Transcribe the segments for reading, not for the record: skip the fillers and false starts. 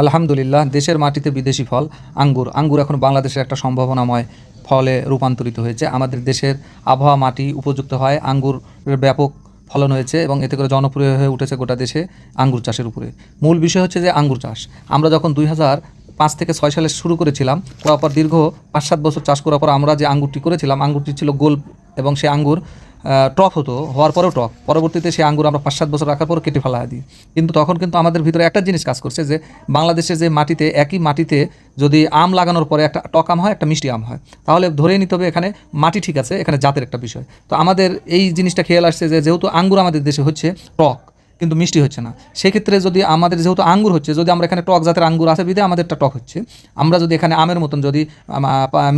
আলহামদুলিল্লাহ, দেশের মাটিতে বিদেশি ফল আঙ্গুর এখন বাংলাদেশের একটা সম্ভাবনাময় ফলে রূপান্তরিত হয়েছে। আমাদের দেশের আবহাওয়া মাটি উপযুক্ত হয়, আঙ্গুরের ব্যাপক ফলন হয়েছে এবং এতে করে জনপ্রিয় হয়ে উঠেছে গোটা দেশে আঙ্গুর চাষের উপরে। মূল বিষয় হচ্ছে যে আঙ্গুর চাষ আমরা যখন 2005 থেকে 6 সালে শুরু করেছিলাম, করার পর দীর্ঘ 5-7 বছর চাষ করার পর আমরা যে আঙ্গুরটি করেছিলাম, আঙ্গুরটি ছিল গোল এবং সে আঙ্গুর টক হতো, হওয়ার পরেও টক। পরবর্তীতে সেই আঙ্গুর আমরা 5-7 বছর রাখার পর কেটে ফেলা দিই। কিন্তু তখন কিন্তু আমাদের ভিতরে একটা জিনিস কাজ করছে যে বাংলাদেশের যে মাটিতে, একই মাটিতে যদি আম লাগানোর পরে একটা টক আম হয়, একটা মিষ্টি আম হয়, তাহলে ধরেই নিতে হবে এখানে মাটি ঠিক আছে, এখানে জাতের একটা বিষয়। তো আমাদের এই জিনিসটা খেয়াল আসছে যে যেহেতু আঙ্গুর আমাদের দেশে হচ্ছে টক কিন্তু মিষ্টি হচ্ছে না, সেক্ষেত্রে যদি আমাদের যেহেতু আঙ্গুর হচ্ছে, যদি আমরা এখানে টক জাতের আঙ্গুর আছে বিধে আমাদেরটা টক হচ্ছে, আমরা যদি এখানে আমের মতন যদি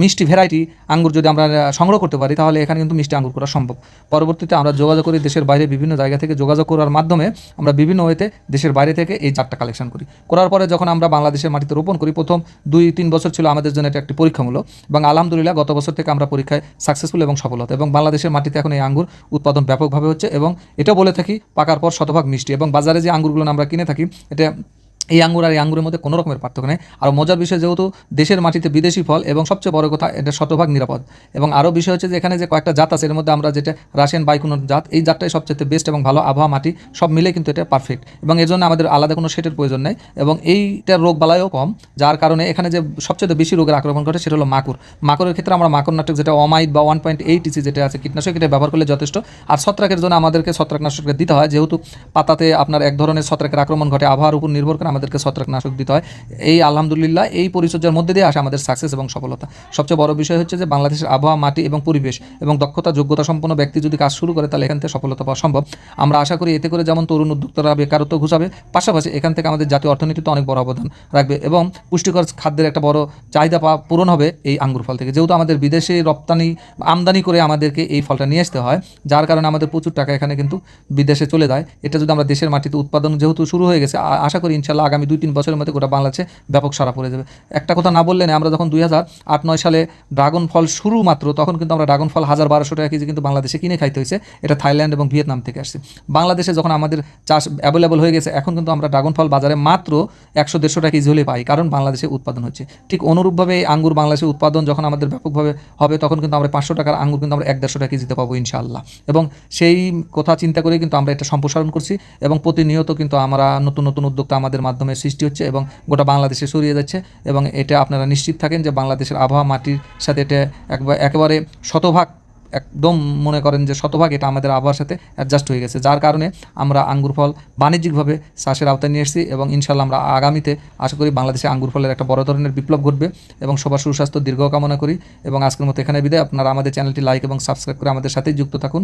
মিষ্টি ভ্যারাইটি আঙ্গুর যদি আমরা সংগ্রহ করতে পারি, তাহলে এখানে কিন্তু মিষ্টি আঙ্গুর করা সম্ভব। পরবর্তীতে আমরা যোগাযোগ করি দেশের বাইরে, বিভিন্ন জায়গা থেকে যোগাযোগ করার মাধ্যমে আমরা বিভিন্ন ওয়েতে দেশের বাইরে থেকে এই জাতটা কালেকশন করি। করার পরে যখন আমরা বাংলাদেশের মাটিতে রোপণ করি, প্রথম 2-3 বছর ছিল আমাদের জন্য এটা একটি পরীক্ষামূলক, এবং আলহামদুলিল্লাহ গত বছর থেকে আমরা পরীক্ষায় সাকসেসফুল এবং সফল হতো, এবং বাংলাদেশের মাটিতে এখন এই আঙ্গুর উৎপাদন ব্যাপকভাবে হচ্ছে। এবং এটাও বলে থাকি, পাকার পর শতভাগ মিষ্টি। এবং বাজারে যে আঙ্গুরগুলো আমরা কিনে থাকি, এটা এই আঙ্গুর আর এই আঙ্গুরের মধ্যে কোনো রকমের পার্থক্য নেই। আর মজার বিষয়, যেহেতু দেশের মাটিতে বিদেশি ফল, এবং সবচেয়ে বড় কথা এটা শতভাগ নিরাপদ। এবং আরও বিষয় হচ্ছে যে এখানে যে কয়েকটা জাত আছে, এর মধ্যে আমরা যেটা রাশিয়ান বাইকুনোর জাত, এই জাতটাই সবচেয়ে বেস্ট এবং ভালো। আবহাওয়া মাটি সব মিলে কিন্তু এটা পারফেক্ট, এবং এর জন্য আমাদের আলাদা কোনো সেটের প্রয়োজন নেই, এবং এইটার রোগ বালাইও কম। যার কারণে এখানে যে সবচেয়ে বেশি রোগের আক্রমণ ঘটে সেটা হলো মাকড়ের ক্ষেত্রে আমরা মাকড় নাটক, যেটা অমাইট বা 1.8 ইসি যেটা আছে কীটনাশক, এটা ব্যবহার করলে যথেষ্ট। আর ছত্রাকের জন্য আমাদেরকে ছত্রাকনাশক দিতে হয়, যেহেতু পাতাতে আপনার এক ধরনের ছত্রাকের আক্রমণ ঘটে, আবহাওয়ার উপর নির্ভর করে আমাদেরকে ছত্রাকনাশক দিতে হয়। এই আলহামদুলিল্লাহ এই পরিচর্যার মধ্যে দিয়ে আসে আমাদের সাকসেস এবং সফলতা। সবচেয়ে বড় বিষয় হচ্ছে যে বাংলাদেশের আবহাওয়া, মাটি এবং পরিবেশ এবং দক্ষতা যোগ্যতা সম্পন্ন ব্যক্তি যদি কাজ শুরু করে, তাহলে এখান থেকে সফলতা পাওয়া সম্ভব। আমরা আশা করি এতে করে যেমন তরুণ উদ্যোক্তারা বেকারত্ব ঘুচাবে, পাশাপাশি এখান থেকে আমাদের জাতীয় অর্থনীতিতে অনেক বড় অবদান রাখবে, এবং পুষ্টিকর খাদ্যের একটা বড় চাহিদা পূরণ হবে এই আঙ্গুর ফল থেকে। যেহেতু আমাদের বিদেশে আমদানি করে আমাদেরকে এই ফলটা নিয়ে আসতে হয়, যার কারণে আমাদের প্রচুর টাকা এখানে কিন্তু বিদেশে চলে যায়। এটা যদি আমরা দেশের মাটিতে উৎপাদন যেহেতু শুরু হয়ে গেছে, আশা করি ইনশাল্লাহ আগামী 2-3 বছরের মধ্যে গোটা বাংলাদেশে ব্যাপক সারা পড়ে যাবে। একটা কথা না বললে না, আমরা যখন 2008-9 সালে ড্রাগন ফল শুরু মাত্র, তখন কিন্তু আমরা ড্রাগন ফল 1000-1200 টাকা কেজি কিন্তু বাংলাদেশে কিনে খাইতে হয়েছে। এটা থাইল্যান্ড এবং ভিয়েতনাম থেকে আসছে। বাংলাদেশে যখন আমাদের চাষ অ্যাভেলেবল হয়ে গেছে, এখন কিন্তু আমরা ড্রাগন ফল বাজারে মাত্র 100-150 টাকা কেজি হলে পাই, কারণ বাংলাদেশে উৎপাদন হচ্ছে। ঠিক অনুরূপভাবে এই আঙ্গুর বাংলাদেশে উৎপাদন যখন আমাদের ব্যাপকভাবে হবে, তখন কিন্তু আমরা 500 টাকার আঙ্গুর কিন্তু আমরা 1-150 টাকা কেজিতে পাবো ইনশাআল্লাহ। এবং সেই কথা চিন্তা করে কিন্তু আমরা এটা সম্প্রসারণ করছি, এবং প্রতিনিয়ত কিন্তু আমরা নতুন নতুন উদ্যোক্তা আমাদের মাধ্যমে সৃষ্টি হচ্ছে এবং গোটা বাংলাদেশে ছড়িয়ে যাচ্ছে। এবং এটা আপনারা নিশ্চিত থাকেন যে বাংলাদেশের আবহাওয়া মাটির সাথে এটা একেবারে শতভাগ, একদম মনে করেন যে শতভাগ এটা আমাদের আবহাওয়ার সাথে অ্যাডজাস্ট হয়ে গেছে, যার কারণে আমরা আঙ্গুর ফল বাণিজ্যিকভাবে চাষের আওতায় নিয়ে এসেছি। এবং ইনশাল্লাহ আমরা আগামীতে আশা করি বাংলাদেশে আঙ্গুর ফলের একটা বড় ধরনের বিপ্লব ঘটবে, এবং সবার সুস্বাস্থ্য দীর্ঘ কামনা করি। এবং আজকের মতো এখানে বিদায়। আপনারা আমাদের চ্যানেলটি লাইক এবং সাবস্ক্রাইব করে আমাদের সাথেই যুক্ত থাকুন।